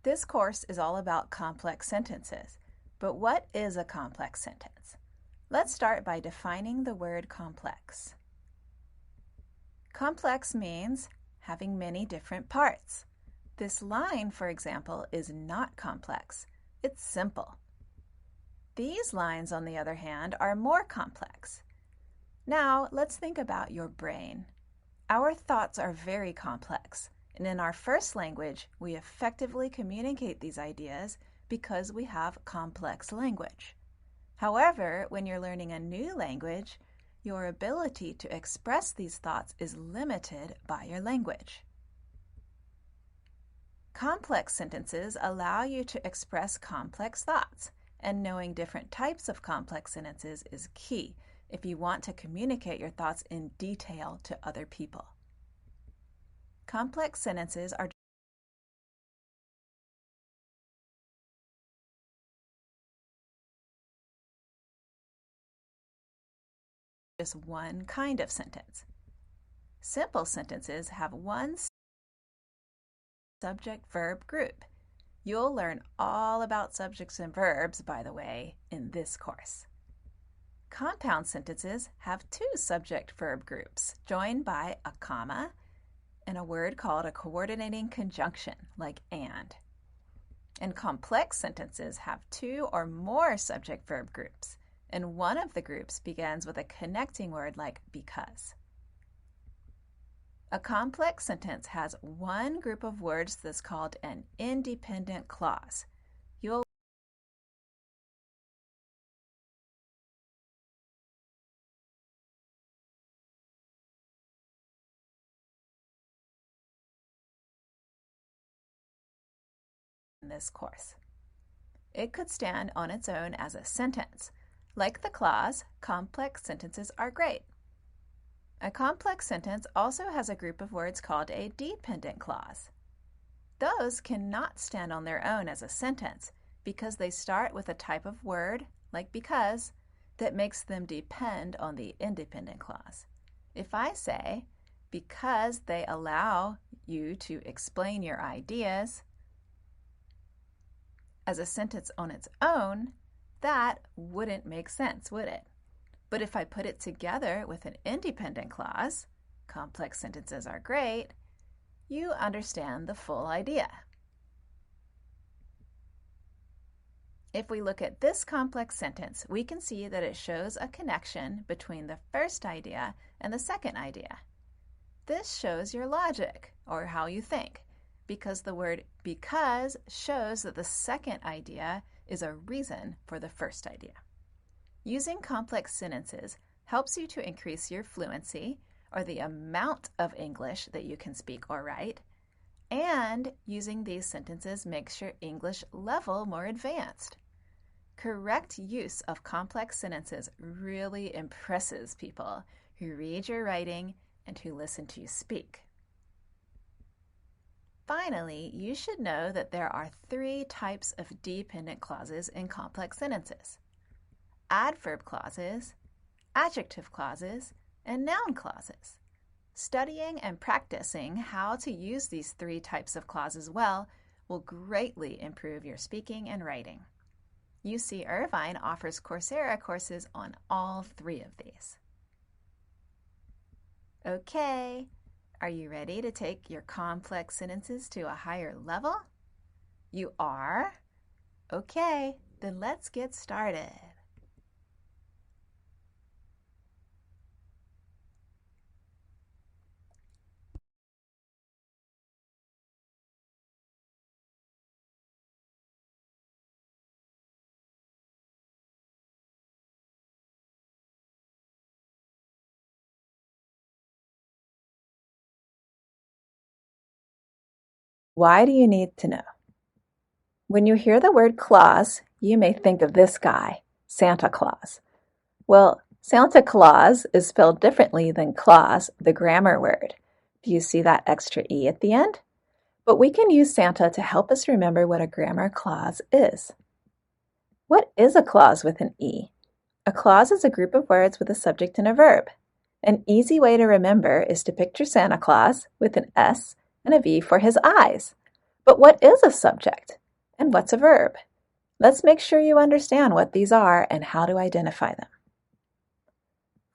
This course is all about complex sentences. But what is a complex sentence? Let's start by defining the word complex. Complex means having many different parts. This line, for example, is not complex. It's simple. These lines, on the other hand, are more complex. Now, let's think about your brain. Our thoughts are very complex, and in our first language, we effectively communicate these ideas because we have complex language. However, when you're learning a new language, your ability to express these thoughts is limited by your language. Complex sentences allow you to express complex thoughts, and knowing different types of complex sentences is key if you want to communicate your thoughts in detail to other people. Complex sentences are just one kind of sentence. Simple sentences have one subject-verb group. You'll learn all about subjects and verbs, by the way, in this course. Compound sentences have two subject-verb groups, joined by a comma and a word called a coordinating conjunction, like and. And complex sentences have two or more subject-verb groups, and one of the groups begins with a connecting word like because. A complex sentence has one group of words that's called an independent clause. You'll in this course. It could stand on its own as a sentence. Like the clause, complex sentences are great. A complex sentence also has a group of words called a dependent clause. Those cannot stand on their own as a sentence because they start with a type of word, like because, that makes them depend on the independent clause. If I say, because they allow you to explain your ideas, as a sentence on its own, that wouldn't make sense, would it? But if I put it together with an independent clause, complex sentences are great, you understand the full idea. If we look at this complex sentence, we can see that it shows a connection between the first idea and the second idea. This shows your logic, or how you think, because the word because shows that the second idea is a reason for the first idea. Using complex sentences helps you to increase your fluency, or the amount of English that you can speak or write, and using these sentences makes your English level more advanced. Correct use of complex sentences really impresses people who read your writing and who listen to you speak. Finally, you should know that there are three types of dependent clauses in complex sentences: adverb clauses, adjective clauses, and noun clauses. Studying and practicing how to use these three types of clauses well will greatly improve your speaking and writing. UC Irvine offers Coursera courses on all three of these. Okay, are you ready to take your complex sentences to a higher level? You are? Okay, then let's get started. Why do you need to know? When you hear the word clause, you may think of this guy, Santa Claus. Well, Santa Claus is spelled differently than clause, the grammar word. Do you see that extra E at the end? But we can use Santa to help us remember what a grammar clause is. What is a clause with an E? A clause is a group of words with a subject and a verb. An easy way to remember is to picture Santa Claus with an S and a V for his eyes. But what is a subject? And what's a verb? Let's make sure you understand what these are and how to identify them.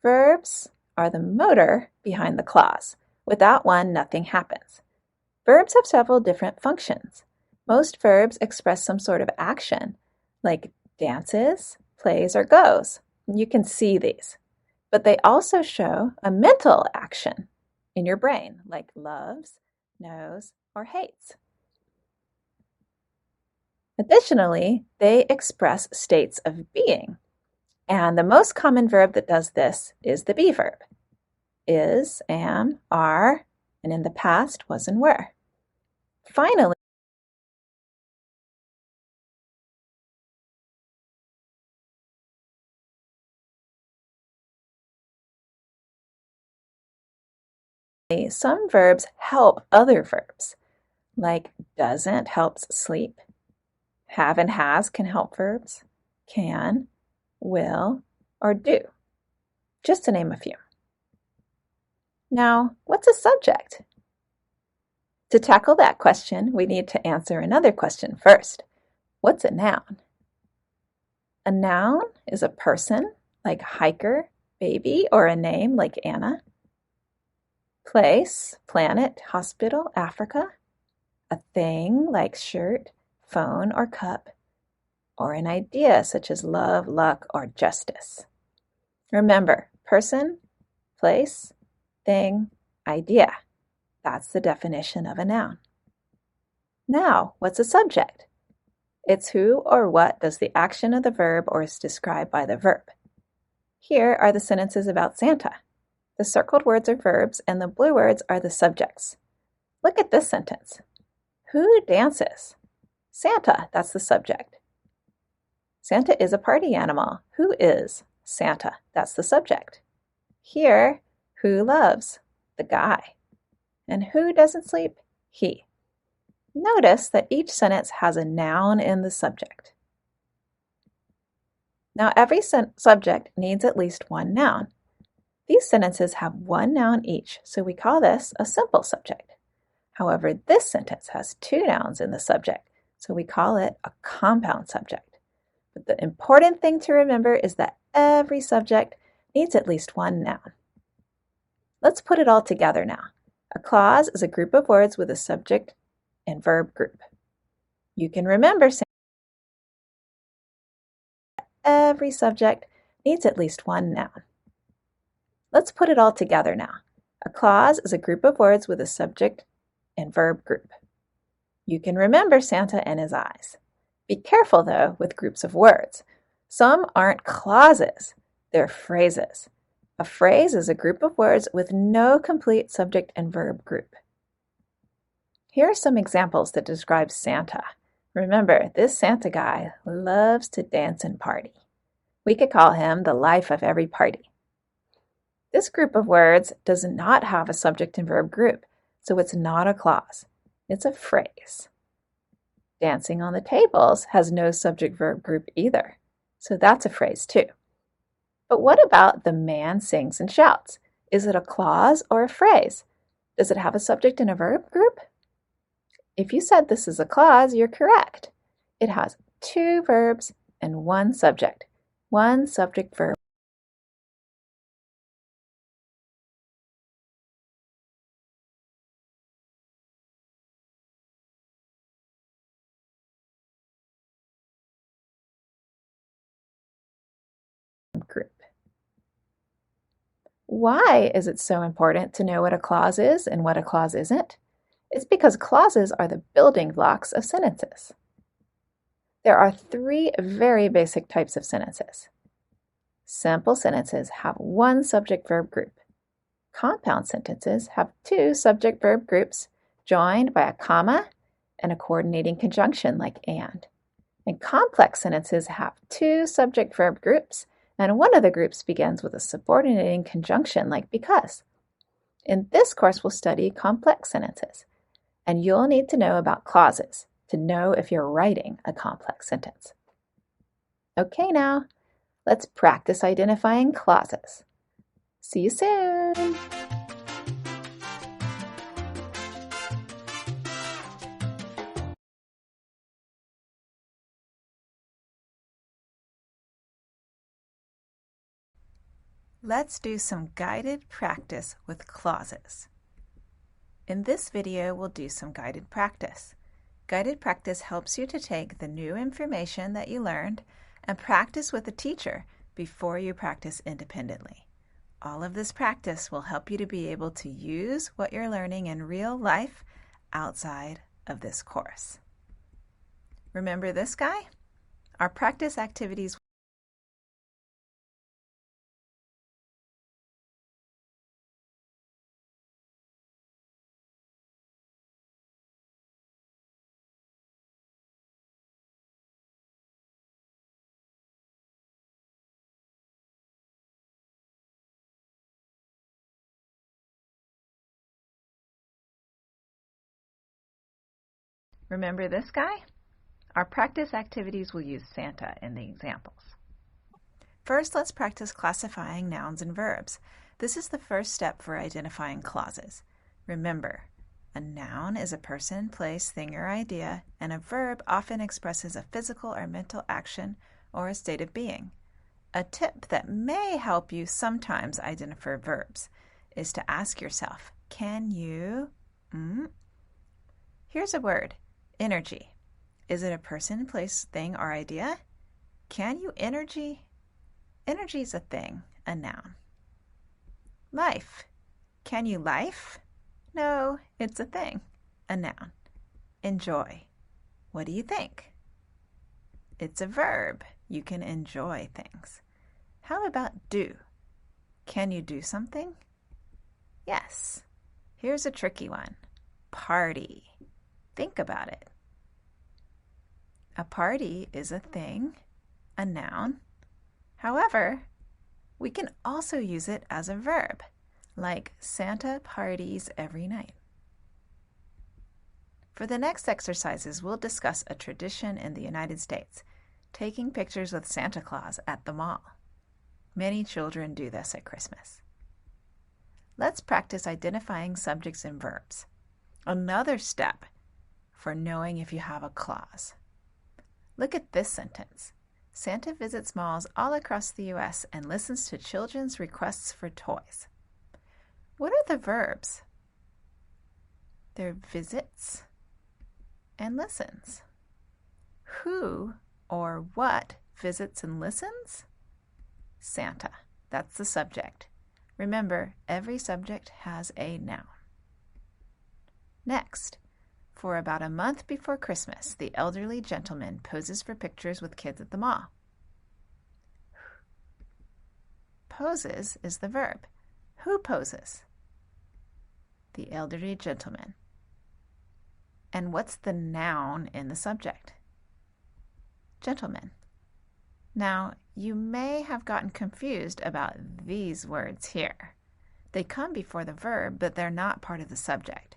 Verbs are the motor behind the clause. Without one, nothing happens. Verbs have several different functions. Most verbs express some sort of action, like dances, plays, or goes. You can see these. But they also show a mental action in your brain, like loves, knows, or hates. Additionally, they express states of being. And the most common verb that does this is the be verb. Is, am, are, and in the past, was, and were. Finally, some verbs help other verbs, like doesn't helps sleep. Have and has can help verbs. Can, will, or do, just to name a few. Now, what's a subject? To tackle that question, we need to answer another question first. What's a noun? A noun is a person, like hiker, baby, or a name, like Anna. Place, planet, hospital, Africa. A thing, like shirt, phone, or cup. Or an idea, such as love, luck, or justice. Remember, person, place, thing, idea. That's the definition of a noun. Now, what's a subject? It's who or what does the action of the verb or is described by the verb. Here are the sentences about Santa. The circled words are verbs and the blue words are the subjects. Look at this sentence. Who dances? Santa, that's the subject. Santa is a party animal. Who is? Santa, that's the subject. Here, who loves? The guy. And who doesn't sleep? He. Notice that each sentence has a noun in the subject. Now, every subject needs at least one noun. These sentences have one noun each, so we call this a simple subject. However, this sentence has two nouns in the subject, so we call it a compound subject. But the important thing to remember is that every subject needs at least one noun. Let's put it all together now. A clause is a group of words with a subject and verb group. You can remember saying every subject needs at least one noun. Let's put it all together now. A clause is a group of words with a subject and verb group. You can remember Santa and his eyes. Be careful, though, with groups of words. Some aren't clauses, they're phrases. A phrase is a group of words with no complete subject and verb group. Here are some examples that describe Santa. Remember, this Santa guy loves to dance and party. We could call him the life of every party. This group of words does not have a subject and verb group, so it's not a clause. It's a phrase. Dancing on the tables has no subject-verb group either, so that's a phrase too. But what about the man sings and shouts? Is it a clause or a phrase? Does it have a subject and a verb group? If you said this is a clause, you're correct. It has two verbs and one subject. One subject-verb group. Why is it so important to know what a clause is and what a clause isn't? It's because clauses are the building blocks of sentences. There are three very basic types of sentences. Simple sentences have one subject-verb group. Compound sentences have two subject-verb groups joined by a comma and a coordinating conjunction like and. And complex sentences have two subject-verb groups, and one of the groups begins with a subordinating conjunction like because. In this course, we'll study complex sentences, and you'll need to know about clauses to know if you're writing a complex sentence. Okay, now, let's practice identifying clauses. See you soon! Let's do some guided practice with clauses. In this video, we'll do some guided practice. Guided practice helps you to take the new information that you learned and practice with a teacher before you practice independently. All of this practice will help you to be able to use what you're learning in real life outside of this course. Remember this guy? Our practice activities Remember this guy? Our practice activities will use Santa in the examples. First, let's practice classifying nouns and verbs. This is the first step for identifying clauses. Remember, a noun is a person, place, thing, or idea, and a verb often expresses a physical or mental action or a state of being. A tip that may help you sometimes identify verbs is to ask yourself, can you... Here's a word. Energy. Is it a person, place, thing, or idea? Can you energy? Energy is a thing, a noun. Life. Can you life? No, it's a thing, a noun. Enjoy. What do you think? It's a verb. You can enjoy things. How about do? Can you do something? Yes. Here's a tricky one. Party. Think about it. A party is a thing, a noun. However, we can also use it as a verb, like Santa parties every night. For the next exercises, we'll discuss a tradition in the United States, taking pictures with Santa Claus at the mall. Many children do this at Christmas. Let's practice identifying subjects and verbs. Another step for knowing if you have a clause. Look at this sentence. Santa visits malls all across the U.S. and listens to children's requests for toys. What are the verbs? They're visits and listens. Who or what visits and listens? Santa. That's the subject. Remember, every subject has a noun. Next. For about a month before Christmas, the elderly gentleman poses for pictures with kids at the mall. Poses is the verb. Who poses? The elderly gentleman. And what's the noun in the subject? Gentleman. Now, you may have gotten confused about these words here. They come before the verb, but they're not part of the subject.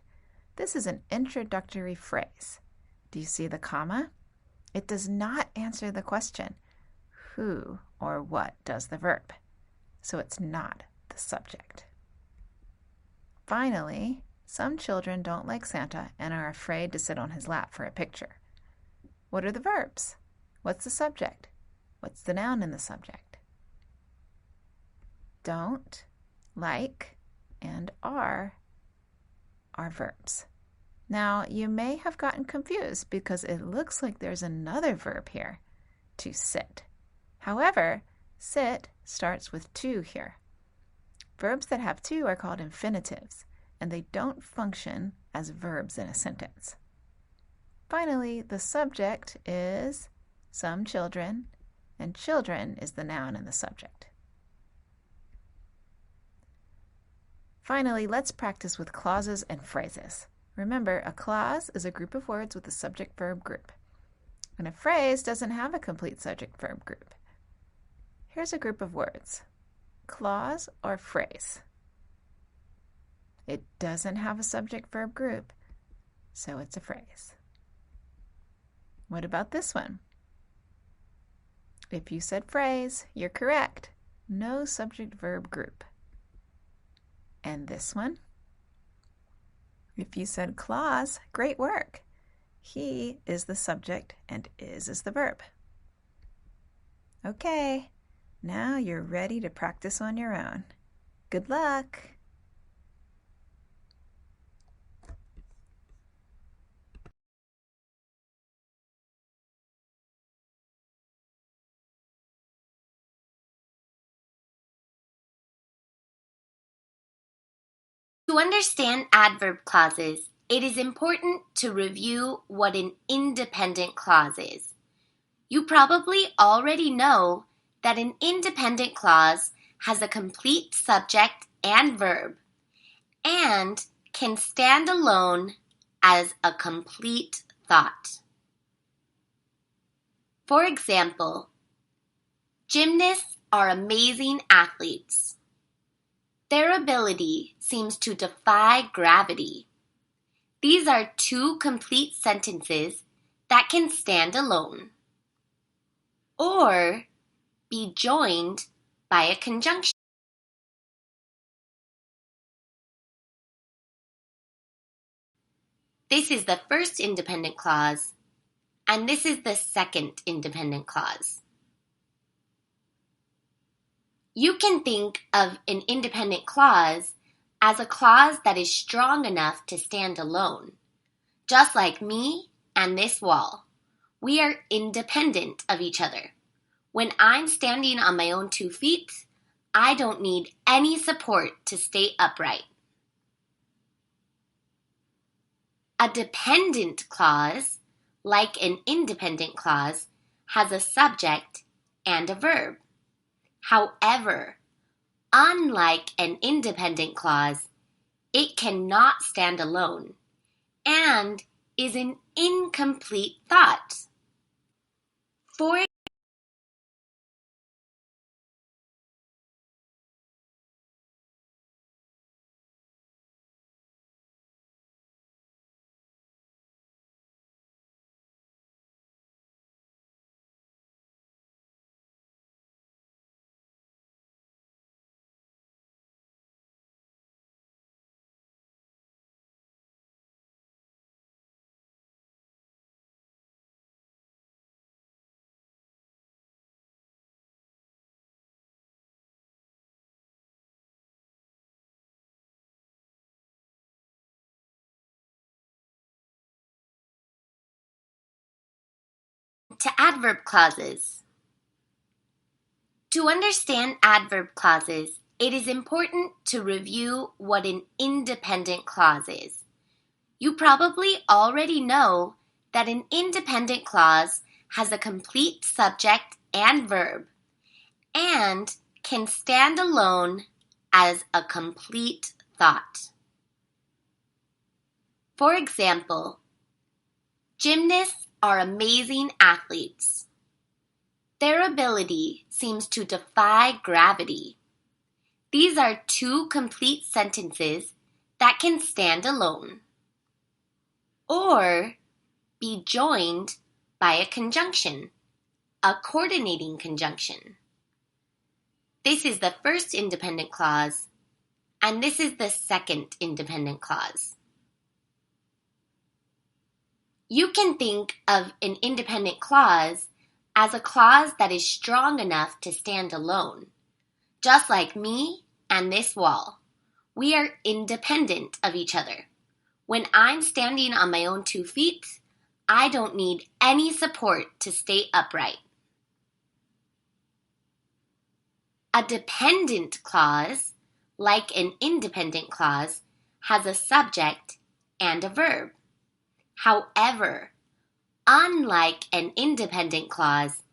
This is an introductory phrase. Do you see the comma? It does not answer the question, who or what does the verb? So it's not the subject. Finally, some children don't like Santa and are afraid to sit on his lap for a picture. What are the verbs? What's the subject? What's the noun in the subject? Don't, like, and are verbs. Now, you may have gotten confused because it looks like there's another verb here, to sit. However, sit starts with to here. Verbs that have to are called infinitives, and they don't function as verbs in a sentence. Finally, the subject is some children, and children is the noun in the subject. Finally, let's practice with clauses and phrases. Remember, a clause is a group of words with a subject-verb group, and a phrase doesn't have a complete subject-verb group. Here's a group of words. Clause or phrase. It doesn't have a subject-verb group, so it's a phrase. What about this one? If you said phrase, you're correct. No subject-verb group. And this one? If you said clause, great work. He is the subject and is the verb. Okay, Now you're ready to practice on your own. Good luck! To understand adverb clauses, it is important to review what an independent clause is. You probably already know that an independent clause has a complete subject and verb and can stand alone as a complete thought. For example, gymnasts are amazing athletes. Their ability seems to defy gravity. These are two complete sentences that can stand alone or be joined by a conjunction. This is the first independent clause, and this is the second independent clause. You can think of an independent clause as a clause that is strong enough to stand alone. Just like me and this wall, we are independent of each other. When I'm standing on my own 2 feet, I don't need any support to stay upright. A dependent clause, like an independent clause, has a subject and a verb. However, unlike an independent clause, it cannot stand alone and is an incomplete thought. For to adverb clauses. To understand adverb clauses, it is important to review what an independent clause is. You probably already know that an independent clause has a complete subject and verb and can stand alone as a complete thought. For example, gymnasts are amazing athletes. Their ability seems to defy gravity. These are two complete sentences that can stand alone or be joined by a conjunction, a coordinating conjunction. This is the first independent clause, and this is the second independent clause. You can think of an independent clause as a clause that is strong enough to stand alone. Just like me and this wall, we are independent of each other. When I'm standing on my own 2 feet, I don't need any support to stay upright. A dependent clause, like an independent clause, has a subject and a verb. However, unlike an independent clause,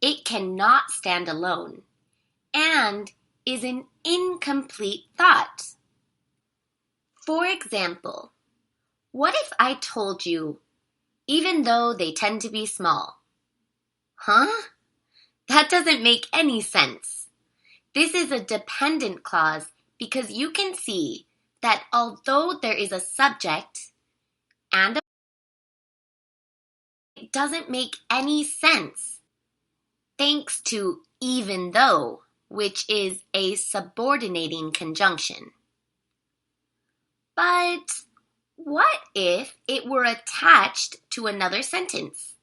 it cannot stand alone and is an incomplete thought. For example, what if I told you, even though they tend to be small? Huh? That doesn't make any sense. This is a dependent clause because you can see that although there is a subject and a it doesn't make any sense thanks to even though, which is a subordinating conjunction. But what if it were attached to another sentence,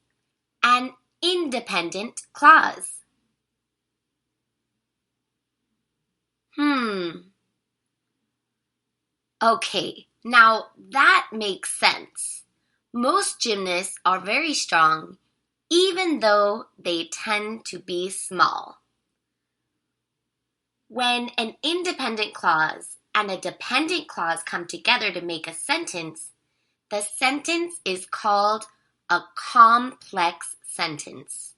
an independent clause? Hmm. Okay, now that makes sense. Most gymnasts are very strong, even though they tend to be small. When an independent clause and a dependent clause come together to make a sentence, the sentence is called a complex sentence.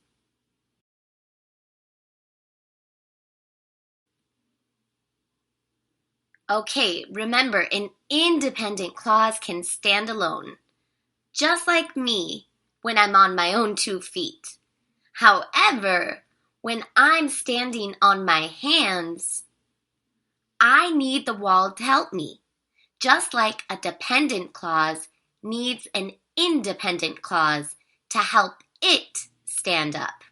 Okay, remember, an independent clause can stand alone, just like me when I'm on my own 2 feet. However, when I'm standing on my hands, I need the wall to help me, just like a dependent clause needs an independent clause to help it stand up.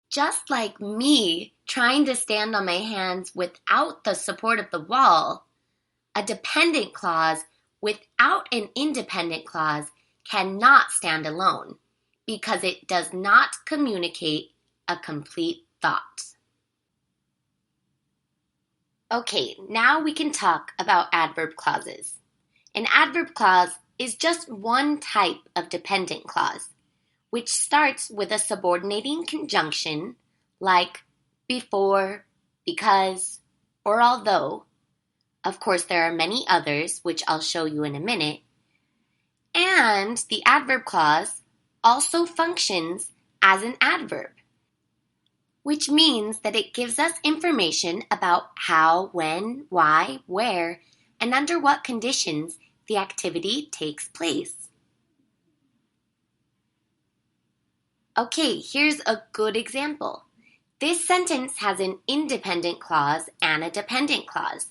Just like me trying to stand on my hands without the support of the wall, a dependent clause without an independent clause cannot stand alone because it does not communicate a complete thought. Okay, now we can talk about adverb clauses. An adverb clause is just one type of dependent clause, which starts with a subordinating conjunction like before, because, or although. Of course, there are many others, which I'll show you in a minute. And the adverb clause also functions as an adverb, which means that it gives us information about how, when, why, where, and under what conditions the activity takes place. Okay, here's a good example. This sentence has an independent clause and a dependent clause.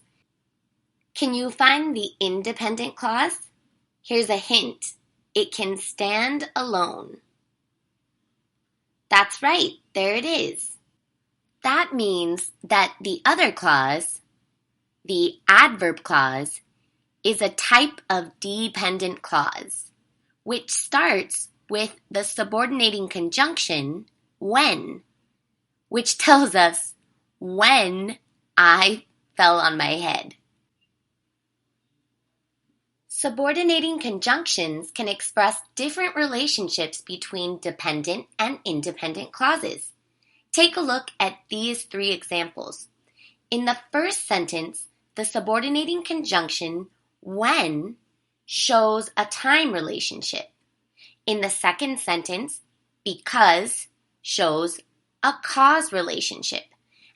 Can you find the independent clause? Here's a hint. It can stand alone. That's right, there it is. That means that the other clause, the adverb clause, is a type of dependent clause, which starts with the subordinating conjunction when, which tells us when I fell on my head. Subordinating conjunctions can express different relationships between dependent and independent clauses. Take a look at these 3 examples. In the first sentence, the subordinating conjunction when shows a time relationship. In the second sentence, because shows a cause relationship.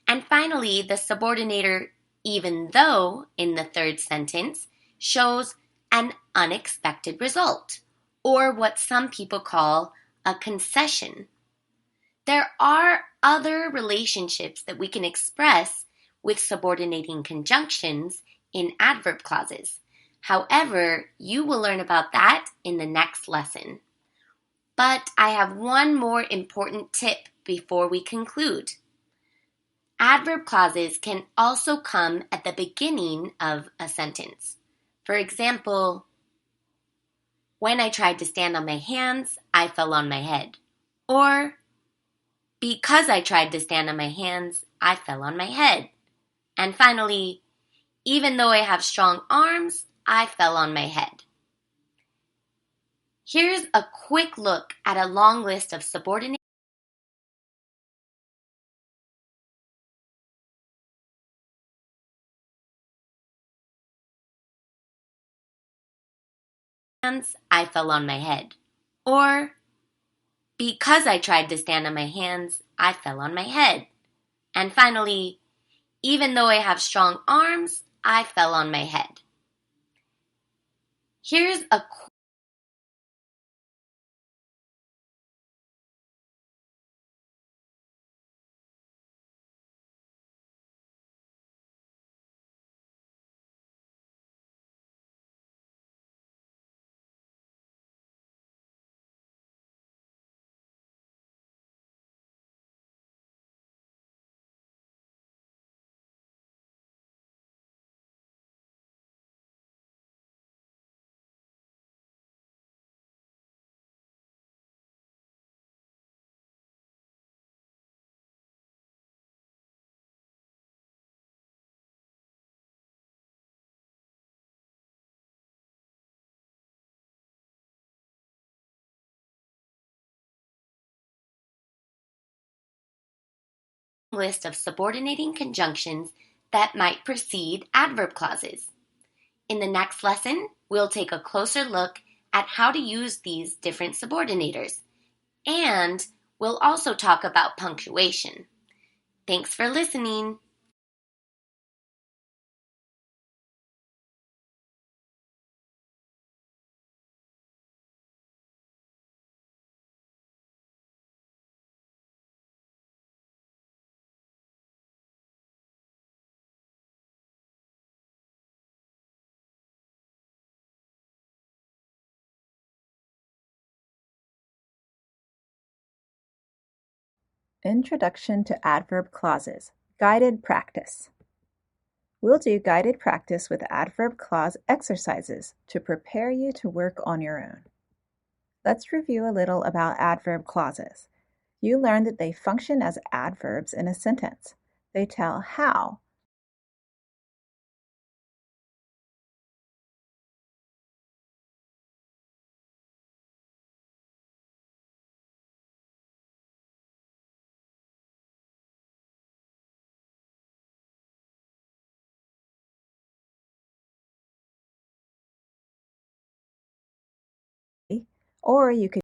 And finally, the subordinator even though in the third sentence shows an unexpected result, or what some people call a concession. There are other relationships that we can express with subordinating conjunctions in adverb clauses. However, you will learn about that in the next lesson. But I have one more important tip before we conclude. Adverb clauses can also come at the beginning of a sentence. For example, when I tried to stand on my hands, I fell on my head. Or, because I tried to stand on my hands, I fell on my head. And finally, even though I have strong arms, I fell on my head. Here's a quick look at a long list of subordinate hands, I fell on my head. Or, because I tried to stand on my hands, I fell on my head. And finally, even though I have strong arms, I fell on my head. Here's a list of subordinating conjunctions that might precede adverb clauses. In the next lesson, we'll take a closer look at how to use these different subordinators, and we'll also talk about punctuation. Thanks for listening. Introduction to Adverb Clauses, Guided Practice. We'll do guided practice with adverb clause exercises to prepare you to work on your own. Let's review a little about adverb clauses. You learned that they function as adverbs in a sentence. They tell how or you could